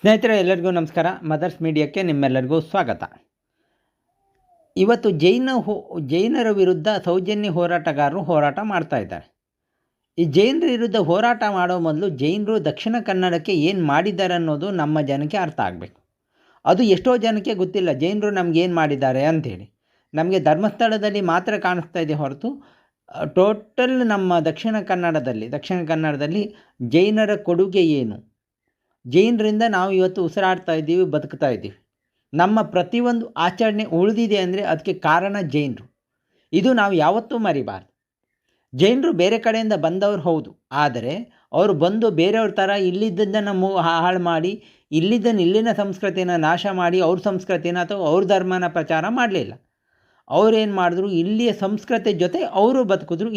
ಸ್ನೇಹಿತರೆ, ಎಲ್ಲರಿಗೂ ನಮಸ್ಕಾರ. ಮದರ್ಸ್ ಮೀಡಿಯಾಕ್ಕೆ ನಿಮ್ಮೆಲ್ಲರಿಗೂ ಸ್ವಾಗತ. ಇವತ್ತು ಜೈನರ ವಿರುದ್ಧ ಸೌಜನ್ಯ ಹೋರಾಟಗಾರರು ಹೋರಾಟ ಮಾಡ್ತಾ ಇದ್ದಾರೆ. ಈ ಜೈನರ ವಿರುದ್ಧ ಹೋರಾಟ ಮಾಡೋ ಮೊದಲು ಜೈನರು ದಕ್ಷಿಣ ಕನ್ನಡಕ್ಕೆ ಏನು ಮಾಡಿದ್ದಾರೆ ಅನ್ನೋದು ನಮ್ಮ ಜನಕ್ಕೆ ಅರ್ಥ ಆಗಬೇಕು. ಅದು ಎಷ್ಟೋ ಜನಕ್ಕೆ ಗೊತ್ತಿಲ್ಲ, ಜೈನರು ನಮಗೇನು ಮಾಡಿದ್ದಾರೆ ಅಂಥೇಳಿ. ನಮಗೆ ಧರ್ಮಸ್ಥಳದಲ್ಲಿ ಮಾತ್ರ ಕಾಣಿಸ್ತಾ ಇದೆ ಹೊರತು ಟೋಟಲ್ ನಮ್ಮ ದಕ್ಷಿಣ ಕನ್ನಡದಲ್ಲಿ ಜೈನರ ಕೊಡುಗೆ ಏನು, ಜೈನರಿಂದ ನಾವು ಇವತ್ತು ಉಸಿರಾಡ್ತಾ ಇದ್ದೀವಿ, ಬದುಕ್ತಾ ಇದ್ದೀವಿ. ನಮ್ಮ ಪ್ರತಿಯೊಂದು ಆಚರಣೆ ಉಳಿದಿದೆ ಅಂದರೆ ಅದಕ್ಕೆ ಕಾರಣ ಜೈನರು. ಇದು ನಾವು ಯಾವತ್ತೂ ಮರಿಬಾರ್ದು. ಜೈನರು ಬೇರೆ ಕಡೆಯಿಂದ ಬಂದವರು ಹೌದು, ಆದರೆ ಅವರು ಬಂದು ಬೇರೆಯವ್ರ ಥರ ಇಲ್ಲಿದ್ದನ್ನು ಹಾಳು ಮಾಡಿ, ಇಲ್ಲಿನ ಸಂಸ್ಕೃತಿನ ನಾಶ ಮಾಡಿ ಅವ್ರ ಸಂಸ್ಕೃತಿನ ಅಥವಾ ಅವ್ರ ಧರ್ಮನ ಪ್ರಚಾರ ಮಾಡಲಿಲ್ಲ. ಅವರೇನು ಮಾಡಿದ್ರು, ಇಲ್ಲಿಯ ಸಂಸ್ಕೃತಿ ಜೊತೆ ಅವರು ಬದುಕಿದ್ರು,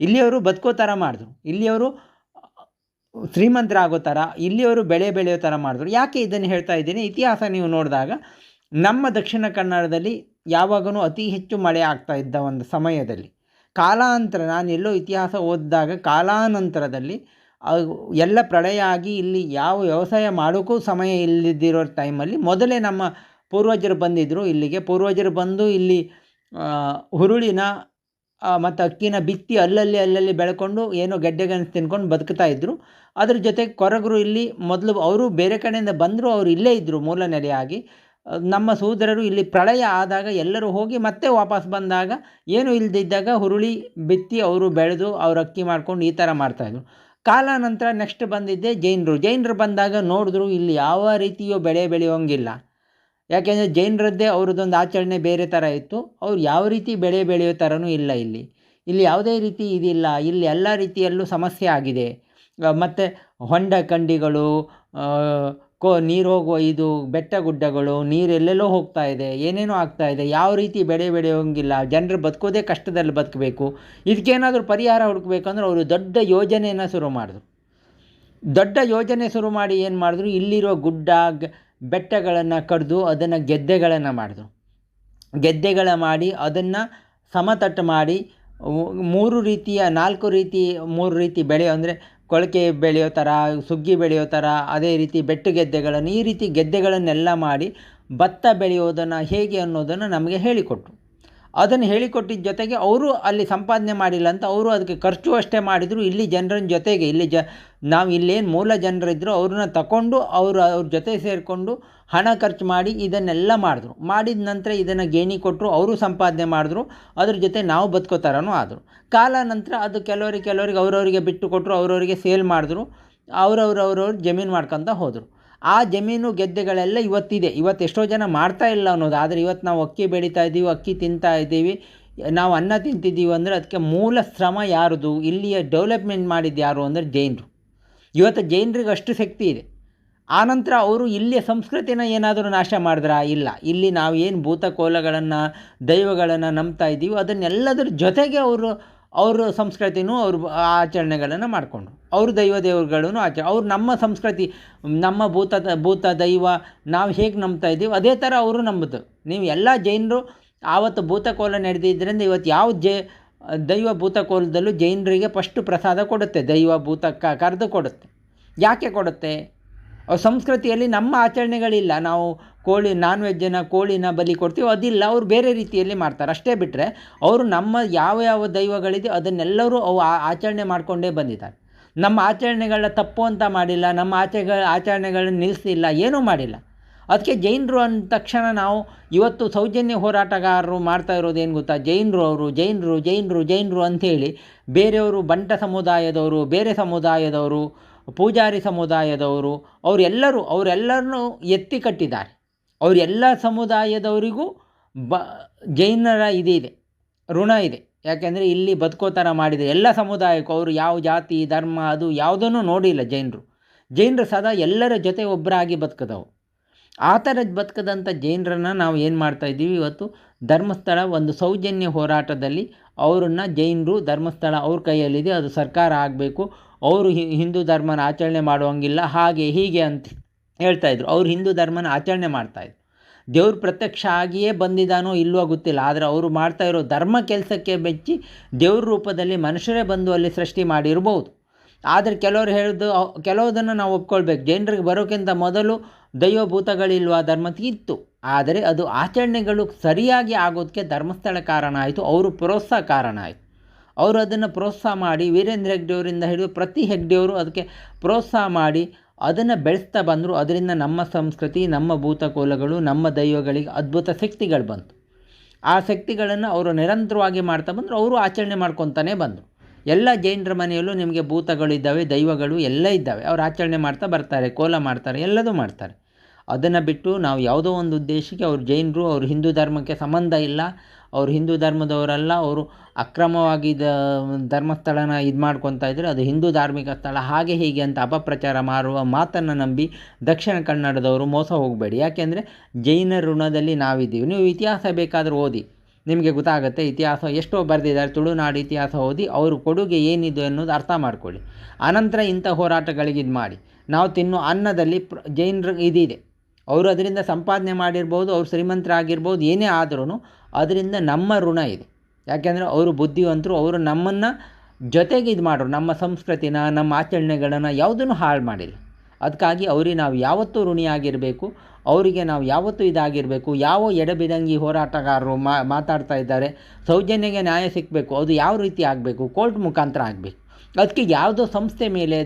ಇಲ್ಲಿಯವರು ಬದುಕೋ ಥರ ಮಾಡಿದ್ರು, ಇಲ್ಲಿಯವರು ಶ್ರೀಮಂತರಾಗೋ ಥರ, ಇಲ್ಲಿಯವರು ಬೆಳೆಯೋ ಥರ ಮಾಡಿದ್ರು. ಯಾಕೆ ಇದನ್ನು ಹೇಳ್ತಾ ಇದ್ದೀನಿ? ಇತಿಹಾಸ ನೀವು ನೋಡಿದಾಗ ನಮ್ಮ ದಕ್ಷಿಣ ಕನ್ನಡದಲ್ಲಿ ಯಾವಾಗಲೂ ಅತಿ ಹೆಚ್ಚು ಮಳೆ ಆಗ್ತಾ ಇದ್ದ ಒಂದು ಸಮಯದಲ್ಲಿ ಕಾಲಾಂತರ, ನಾನೆಲ್ಲೋ ಇತಿಹಾಸ ಓದಿದಾಗ ಕಾಲಾನಂತರದಲ್ಲಿ ಎಲ್ಲ ಪ್ರಳಯ ಆಗಿ ಇಲ್ಲಿ ಯಾವ ವ್ಯವಸಾಯ ಮಾಡೋಕ್ಕೂ ಸಮಯ ಇಲ್ಲದಿರೋ ಟೈಮಲ್ಲಿ ಮೊದಲೇ ನಮ್ಮ ಪೂರ್ವಜರು ಬಂದಿದ್ದರು ಇಲ್ಲಿಗೆ. ಪೂರ್ವಜರು ಬಂದು ಇಲ್ಲಿ ಹುರುಳಿನ ಮತ್ತು ಅಕ್ಕಿನ ಬಿತ್ತಿ ಅಲ್ಲಲ್ಲಿ ಬೆಳ್ಕೊಂಡು ಏನೋ ಗೆಡ್ಡೆಗನ್ಸು ತಿನ್ಕೊಂಡು ಬದುಕ್ತಾ ಇದ್ದರು. ಅದ್ರ ಜೊತೆಗೆ ಕೊರಗರು ಇಲ್ಲಿ ಮೊದಲು ಅವರು ಬೇರೆ ಕಡೆಯಿಂದ ಬಂದರು, ಅವರು ಇಲ್ಲೇ ಇದ್ದರು ಮೂಲ ನೆಲೆಯಾಗಿ. ನಮ್ಮ ಸಹೋದರರು ಇಲ್ಲಿ ಪ್ರಳಯ ಆದಾಗ ಎಲ್ಲರೂ ಹೋಗಿ ಮತ್ತೆ ವಾಪಸ್ ಬಂದಾಗ ಏನು ಇಲ್ಲದಿದ್ದಾಗ ಹುರುಳಿ ಬಿತ್ತಿ ಅವರು ಬೆಳೆದು ಅವ್ರು ಅಕ್ಕಿ ಮಾಡ್ಕೊಂಡು ಈ ಥರ ಮಾಡ್ತಾಯಿದ್ರು. ಕಾಲಾನಂತರ ನೆಕ್ಸ್ಟ್ ಬಂದಿದ್ದೆ ಜೈನರು ಬಂದಾಗ ನೋಡಿದ್ರು ಇಲ್ಲಿ ಯಾವ ರೀತಿಯೋ ಬೆಳೆಯೋಂಗಿಲ್ಲ. ಯಾಕೆಂದರೆ ಜೈನರದ್ದೇ ಅವ್ರದ್ದೊಂದು ಆಚರಣೆ ಬೇರೆ ಥರ ಇತ್ತು. ಅವ್ರು ಯಾವ ರೀತಿ ಬೆಳೆಯೋ ಥರನೂ ಇಲ್ಲ. ಇಲ್ಲಿ ಯಾವುದೇ ರೀತಿ ಇದಿಲ್ಲ. ಇಲ್ಲಿ ಎಲ್ಲ ರೀತಿಯಲ್ಲೂ ಸಮಸ್ಯೆ ಆಗಿದೆ. ಮತ್ತು ಹೊಂಡ ಕಂಡಿಗಳು, ನೀರು ಹೋಗುವ ಇದು ಬೆಟ್ಟ ಗುಡ್ಡಗಳು, ನೀರು ಎಲ್ಲೆಲ್ಲೋ ಹೋಗ್ತಾ ಇದೆ, ಏನೇನೋ ಆಗ್ತಾ ಇದೆ. ಯಾವ ರೀತಿ ಬೆಳೆಯೋಂಗಿಲ್ಲ. ಜನರು ಬದುಕೋದೇ ಕಷ್ಟದಲ್ಲಿ ಬದುಕಬೇಕು. ಇದಕ್ಕೇನಾದರೂ ಪರಿಹಾರ ಹುಡುಕಬೇಕಂದ್ರೆ ಅವರು ದೊಡ್ಡ ಯೋಜನೆಯನ್ನು ಶುರು ಮಾಡಿ ಏನು ಮಾಡಿದ್ರು, ಇಲ್ಲಿರೋ ಗುಡ್ಡ ಬೆಟ್ಟಗಳನ್ನು ಕಡಿದು ಅದನ್ನು ಗೆದ್ದೆಗಳನ್ನು ಮಾಡಿ ಅದನ್ನು ಸಮತಟ್ಟು ಮಾಡಿ 3 ರೀತಿ ಬೆಳೆಯೋ, ಅಂದರೆ ಕೊಳಕೆ ಬೆಳೆಯೋ ಥರ, ಸುಗ್ಗಿ ಬೆಳೆಯೋ ಥರ, ಅದೇ ರೀತಿ ಬೆಟ್ಟಗೆದ್ದೆಗಳನ್ನು, ಈ ರೀತಿ ಗೆದ್ದೆಗಳನ್ನೆಲ್ಲ ಮಾಡಿ ಭತ್ತ ಬೆಳೆಯೋದನ್ನು ಹೇಗೆ ಅನ್ನೋದನ್ನು ನಮಗೆ ಹೇಳಿಕೊಟ್ರು. ಅದನ್ನು ಹೇಳಿಕೊಟ್ಟಿದ್ದ ಜೊತೆಗೆ ಅವರು ಅಲ್ಲಿ ಸಂಪಾದನೆ ಮಾಡಿಲ್ಲ ಅಂತ ಅವರು ಅದಕ್ಕೆ ಖರ್ಚು ಅಷ್ಟೇ ಮಾಡಿದರು. ಇಲ್ಲಿ ಜನರ ಜೊತೆಗೆ ನಾವು ಇಲ್ಲೇನು ಮೂಲ ಜನರಿದ್ದರು ಅವ್ರನ್ನ ತಗೊಂಡು ಅವ್ರ ಜೊತೆ ಸೇರಿಕೊಂಡು ಹಣ ಖರ್ಚು ಮಾಡಿ ಇದನ್ನೆಲ್ಲ ಮಾಡಿದ ನಂತರ ಇದನ್ನು ಗೇಣಿ ಕೊಟ್ಟರು, ಅವರು ಸಂಪಾದನೆ ಮಾಡಿದ್ರು, ಅದ್ರ ಜೊತೆ ನಾವು ಬದುಕೋ ಥರನೂ ಆದರು. ನಂತರ ಅದು ಕೆಲವರಿಗೆ ಅವರವರಿಗೆ ಬಿಟ್ಟು ಕೊಟ್ಟರು, ಅವರವರಿಗೆ ಸೇಲ್ ಮಾಡಿದ್ರು, ಅವ್ರವ್ರು ಜಮೀನು ಮಾಡ್ಕೊತ ಹೋದರು. ಆ ಜಮೀನು ಗೆದ್ದೆಗಳೆಲ್ಲ ಇವತ್ತಿದೆ. ಇವತ್ತು ಎಷ್ಟೋ ಜನ ಮಾಡ್ತಾ ಇಲ್ಲ ಅನ್ನೋದು. ಆದರೆ ಇವತ್ತು ನಾವು ಅಕ್ಕಿ ಬೆಳೀತಾ ಇದ್ದೀವಿ, ಅಕ್ಕಿ ತಿಂತಾ ಇದ್ದೀವಿ, ನಾವು ಅನ್ನ ತಿಂತಿದ್ದೀವಿ ಅಂದರೆ ಅದಕ್ಕೆ ಮೂಲ ಶ್ರಮ ಯಾರ್ದು, ಇಲ್ಲಿಯ ಡೆವಲಪ್ಮೆಂಟ್ ಮಾಡಿದ್ದು ಯಾರು ಅಂದರೆ ಜೈನರು. ಇವತ್ತು ಜೈನರಿಗೆ ಅಷ್ಟು ಶಕ್ತಿ ಇದೆ. ಆನಂತರ ಅವರು ಇಲ್ಲಿಯ ಸಂಸ್ಕೃತಿನ ಏನಾದರೂ ನಾಶ ಮಾಡಿದ್ರಾ? ಇಲ್ಲ. ಇಲ್ಲಿ ನಾವು ಏನು ಭೂತಕೋಲಗಳನ್ನು ದೈವಗಳನ್ನು ನಂಬ್ತಾ ಇದ್ದೀವಿ ಅದನ್ನೆಲ್ಲದರ ಜೊತೆಗೆ ಅವ್ರ ಸಂಸ್ಕೃತಿನೂ ಅವ್ರ ಆಚರಣೆಗಳನ್ನು ಮಾಡಿಕೊಂಡ್ರು. ಅವ್ರ ದೇವರುಗಳೂ ಅವ್ರು ನಮ್ಮ ಸಂಸ್ಕೃತಿ, ನಮ್ಮ ಭೂತ ದೈವ ನಾವು ಹೇಗೆ ನಂಬ್ತಾ ಇದ್ದೀವಿ ಅದೇ ಥರ ಅವರು ನಂಬಿದ್ರು. ನೀವು ಎಲ್ಲ ಜೈನರು ಆವತ್ತು ಭೂತಕೋಲ ನಡೆದಿದ್ದರಿಂದ ಇವತ್ತು ಯಾವ ದೈವ ಭೂತಕೋಲದಲ್ಲೂ ಜೈನರಿಗೆ ಫಸ್ಟು ಪ್ರಸಾದ ಕೊಡುತ್ತೆ, ದೈವ ಭೂತಕ್ಕೆ ಕರೆದು ಕೊಡುತ್ತೆ. ಯಾಕೆ ಕೊಡುತ್ತೆ? ಅವ್ರ ಸಂಸ್ಕೃತಿಯಲ್ಲಿ ನಮ್ಮ ಆಚರಣೆಗಳಿಲ್ಲ. ನಾವು ನಾನ್ ವೆಜ್ಜನ್ನು ಕೋಳಿನ ಬಲಿ ಕೊಡ್ತೀವಿ, ಅದಿಲ್ಲ. ಅವರು ಬೇರೆ ರೀತಿಯಲ್ಲಿ ಮಾಡ್ತಾರೆ. ಅಷ್ಟೇ ಬಿಟ್ಟರೆ ಅವರು ನಮ್ಮ ಯಾವ ದೈವಗಳಿದೆ ಅದನ್ನೆಲ್ಲರೂ ಆಚರಣೆ ಮಾಡಿಕೊಂಡೇ ಬಂದಿದ್ದಾರೆ. ನಮ್ಮ ಆಚರಣೆಗಳನ್ನ ತಪ್ಪು ಅಂತ ಮಾಡಿಲ್ಲ, ನಮ್ಮ ಆಚರಣೆಗಳನ್ನ ನಿಲ್ಲಿಸಿಲ್ಲ, ಏನೂ ಮಾಡಿಲ್ಲ. ಅದಕ್ಕೆ ಜೈನರು ಅಂದ ತಕ್ಷಣ ನಾವು ಇವತ್ತು ಸೌಜನ್ಯ ಹೋರಾಟಗಾರರು ಮಾಡ್ತಾ ಇರೋದು ಏನು ಗೊತ್ತಾ? ಜೈನರು ಅಂಥೇಳಿ ಬೇರೆಯವರು, ಬಂಟ ಸಮುದಾಯದವರು, ಬೇರೆ ಸಮುದಾಯದವರು, ಪೂಜಾರಿ ಸಮುದಾಯದವರು, ಅವರೆಲ್ಲರನ್ನೂ ಎತ್ತಿ ಕಟ್ಟಿದ್ದಾರೆ. ಅವರೆಲ್ಲ ಸಮುದಾಯದವರಿಗೂ ಜೈನರ ಇದೆ, ಋಣ ಇದೆ. ಯಾಕೆಂದರೆ ಇಲ್ಲಿ ಬದುಕೋ ಥರ ಮಾಡಿದೆ ಎಲ್ಲ ಸಮುದಾಯಕ್ಕೂ. ಅವರು ಯಾವ ಜಾತಿ ಧರ್ಮ ಅದು ಯಾವುದನ್ನು ನೋಡಿಲ್ಲ ಜೈನರು ಸದಾ ಎಲ್ಲರ ಜೊತೆ ಒಬ್ಬರಾಗಿ ಬದುಕಿದವು. ಆ ಥರ ಬದುಕದಂಥ ಜೈನರನ್ನು ನಾವು ಏನು ಮಾಡ್ತಾಯಿದ್ದೀವಿ ಇವತ್ತು? ಧರ್ಮಸ್ಥಳ ಒಂದು ಸೌಜನ್ಯ ಹೋರಾಟದಲ್ಲಿ ಅವರನ್ನು ಜೈನರು, ಧರ್ಮಸ್ಥಳ ಅವ್ರ ಕೈಯಲ್ಲಿದೆ, ಅದು ಸರ್ಕಾರ ಆಗಬೇಕು, ಅವರು ಹಿಂದೂ ಧರ್ಮನ ಆಚರಣೆ ಮಾಡುವಂಗಿಲ್ಲ, ಹಾಗೆ ಹೀಗೆ ಅಂತ ಹೇಳ್ತಾಯಿದ್ರು. ಅವರು ಹಿಂದೂ ಧರ್ಮನ ಆಚರಣೆ ಮಾಡ್ತಾಯಿದ್ರು. ದೇವ್ರು ಪ್ರತ್ಯಕ್ಷ ಆಗಿಯೇ ಬಂದಿದ್ದಾನೋ ಇಲ್ವೋ ಗೊತ್ತಿಲ್ಲ, ಆದರೆ ಅವರು ಮಾಡ್ತಾ ಇರೋ ಧರ್ಮ ಕೆಲಸಕ್ಕೆ ಬೆಚ್ಚಿ ದೇವ್ರ ರೂಪದಲ್ಲಿ ಮನುಷ್ಯರೇ ಬಂದು ಅಲ್ಲಿ ಸೃಷ್ಟಿ ಮಾಡಿರ್ಬೋದು. ಆದರೆ ಕೆಲವರು ಹೇಳೋದು ಕೆಲವುದನ್ನು ನಾವು ಒಪ್ಕೊಳ್ಬೇಕು. ಜೈನರಿಗೆ ಬರೋಕ್ಕಿಂತ ಮೊದಲು ದೈವಭೂತಗಳಿಲ್ವಾ ಧರ್ಮಕ್ಕೆ ಇತ್ತು, ಆದರೆ ಅದು ಆಚರಣೆಗಳು ಸರಿಯಾಗಿ ಆಗೋದಕ್ಕೆ ಧರ್ಮಸ್ಥಳ ಕಾರಣ ಆಯಿತು, ಅವರು ಪ್ರೋತ್ಸಾಹ ಕಾರಣ ಆಯಿತು. ಅವರು ಅದನ್ನು ಪ್ರೋತ್ಸಾಹ ಮಾಡಿ ವೀರೇಂದ್ರ ಹೆಗ್ಡೆಯವರಿಂದ ಹಿಡಿದು ಪ್ರತಿ ಹೆಗ್ಡೆಯವರು ಅದಕ್ಕೆ ಪ್ರೋತ್ಸಾಹ ಮಾಡಿ ಅದನ್ನು ಬೆಳೆಸ್ತಾ ಬಂದರು. ಅದರಿಂದ ನಮ್ಮ ಸಂಸ್ಕೃತಿ, ನಮ್ಮ ಭೂತಕೋಲಗಳು, ನಮ್ಮ ದೈವಗಳಿಗೆ ಅದ್ಭುತ ಶಕ್ತಿಗಳು ಬಂತು. ಆ ಶಕ್ತಿಗಳನ್ನು ಅವರು ನಿರಂತರವಾಗಿ ಮಾಡ್ತಾ ಬಂದರು. ಅವರು ಆಚರಣೆ ಮಾಡ್ಕೊತಾನೆ ಬಂದರು. ಎಲ್ಲ ಜೈನರ ಮನೆಯಲ್ಲೂ ನಿಮಗೆ ಭೂತಗಳಿದ್ದಾವೆ, ದೈವಗಳು ಎಲ್ಲ ಇದ್ದಾವೆ. ಅವರು ಆಚರಣೆ ಮಾಡ್ತಾ ಬರ್ತಾರೆ, ಕೋಲ ಮಾಡ್ತಾರೆ, ಎಲ್ಲದೂ ಮಾಡ್ತಾರೆ. ಅದನ್ನು ಬಿಟ್ಟು ನಾವು ಯಾವುದೋ ಒಂದು ಉದ್ದೇಶಕ್ಕೆ ಅವರು ಜೈನರು, ಅವರು ಹಿಂದೂ ಧರ್ಮಕ್ಕೆ ಸಂಬಂಧ ಇಲ್ಲ, ಅವರು ಹಿಂದೂ ಧರ್ಮದವರಲ್ಲ, ಅವರು ಅಕ್ರಮವಾಗಿ ಧರ್ಮಸ್ಥಳನ ಇದು ಮಾಡ್ಕೊತಾ ಇದ್ದರೆ ಅದು ಹಿಂದೂ ಧಾರ್ಮಿಕ ಸ್ಥಳ ಹಾಗೆ ಹೀಗೆ ಅಂತ ಅಪಪ್ರಚಾರ ಮಾಡುವ ಮಾತನ್ನು ನಂಬಿ ದಕ್ಷಿಣ ಕನ್ನಡದವರು ಮೋಸ ಹೋಗಬೇಡಿ. ಯಾಕೆಂದರೆ ಜೈನ ಋಣದಲ್ಲಿ ನಾವಿದ್ದೀವಿ. ನೀವು ಇತಿಹಾಸ ಬೇಕಾದರೂ ಓದಿ, ನಿಮಗೆ ಗೊತ್ತಾಗುತ್ತೆ. ಇತಿಹಾಸ ಎಷ್ಟೋ ಬರೆದಿದ್ದಾರೆ, ತುಳುನಾಡು ಇತಿಹಾಸ ಓದಿ ಅವರು ಕೊಡುಗೆ ಏನಿದೆ ಅನ್ನೋದು ಅರ್ಥ ಮಾಡ್ಕೊಳ್ಳಿ. ಆನಂತರ ಇಂಥ ಹೋರಾಟಗಳಿಗೆ ಇದು ಮಾಡಿ. ನಾವು ತಿನ್ನೋ ಅನ್ನದಲ್ಲಿ ಜೈನರು ಇದಿದೆ, ಅವರು ಅದರಿಂದ ಸಂಪಾದನೆ ಮಾಡಿರ್ಬೋದು, ಅವರು ಶ್ರೀಮಂತರಾಗಿರ್ಬೋದು, ಏನೇ ಆದ್ರೂ ಅದರಿಂದ ನಮ್ಮ ಋಣ ಇದೆ. ಯಾಕೆಂದರೆ ಅವರು ಬುದ್ಧಿವಂತರು, ಅವರು ನಮ್ಮನ್ನು ಜೊತೆಗೆ ಇದು ಮಾಡೋರು, ನಮ್ಮ ಸಂಸ್ಕೃತಿನ, ನಮ್ಮ ಆಚರಣೆಗಳನ್ನು ಯಾವುದನ್ನು ಹಾಳು ಮಾಡಿಲ್ಲ. ಅದಕ್ಕಾಗಿ ಅವ್ರಿಗೆ ನಾವು ಯಾವತ್ತೂ ಋಣಿಯಾಗಿರಬೇಕು, ಅವರಿಗೆ ನಾವು ಯಾವತ್ತೂ ಇದಾಗಿರಬೇಕು. ಯಾವ ಎಡಬಿಡಂಗಿ ಹೋರಾಟಗಾರರು ಮಾತಾಡ್ತಾ ಇದ್ದಾರೆ, ಸೌಜನ್ಯಗೆ ನ್ಯಾಯ ಸಿಗಬೇಕು, ಅದು ಯಾವ ರೀತಿ ಆಗಬೇಕು, ಕೋರ್ಟ್ ಮುಖಾಂತರ ಆಗಬೇಕು. ಅದಕ್ಕೆ ಯಾವುದೋ ಸಂಸ್ಥೆ ಮೇಲೆ,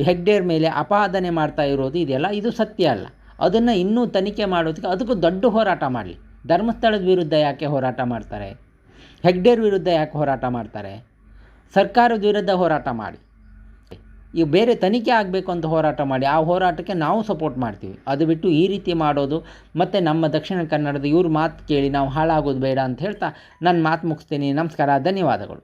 ಹೆಗ್ಡೆಯರ್ ಮೇಲೆ ಅಪಾದನೆ ಮಾಡ್ತಾ ಇರೋದು ಇದೆಯಲ್ಲ, ಇದು ಸತ್ಯ ಅಲ್ಲ. ಅದನ್ನು ಇನ್ನೂ ತನಿಖೆ ಮಾಡೋದಕ್ಕೆ ಅದಕ್ಕೂ ದೊಡ್ಡ ಹೋರಾಟ ಮಾಡಲಿ. ಧರ್ಮಸ್ಥಳದ ವಿರುದ್ಧ ಯಾಕೆ ಹೋರಾಟ ಮಾಡ್ತಾರೆ? ಹೆಗ್ಡೆಯರ್ ವಿರುದ್ಧ ಯಾಕೆ ಹೋರಾಟ ಮಾಡ್ತಾರೆ? ಸರ್ಕಾರದ ವಿರುದ್ಧ ಹೋರಾಟ ಮಾಡಿ. ಈಗ ಬೇರೆ ತನಿಖೆ ಆಗಬೇಕು ಅಂತ ಹೋರಾಟ ಮಾಡಿ, ಆ ಹೋರಾಟಕ್ಕೆ ನಾವು ಸಪೋರ್ಟ್ ಮಾಡ್ತೀವಿ. ಅದು ಬಿಟ್ಟು ಈ ರೀತಿ ಮಾಡೋದು ಮತ್ತು ನಮ್ಮ ದಕ್ಷಿಣ ಕನ್ನಡದ ಇವ್ರ ಮಾತು ಕೇಳಿ ನಾವು ಹಾಳಾಗೋದು ಬೇಡ ಅಂತ ಹೇಳ್ತಾ ನನ್ನ ಮಾತು ಮುಗಿಸ್ತೀನಿ. ನಮಸ್ಕಾರ, ಧನ್ಯವಾದಗಳು.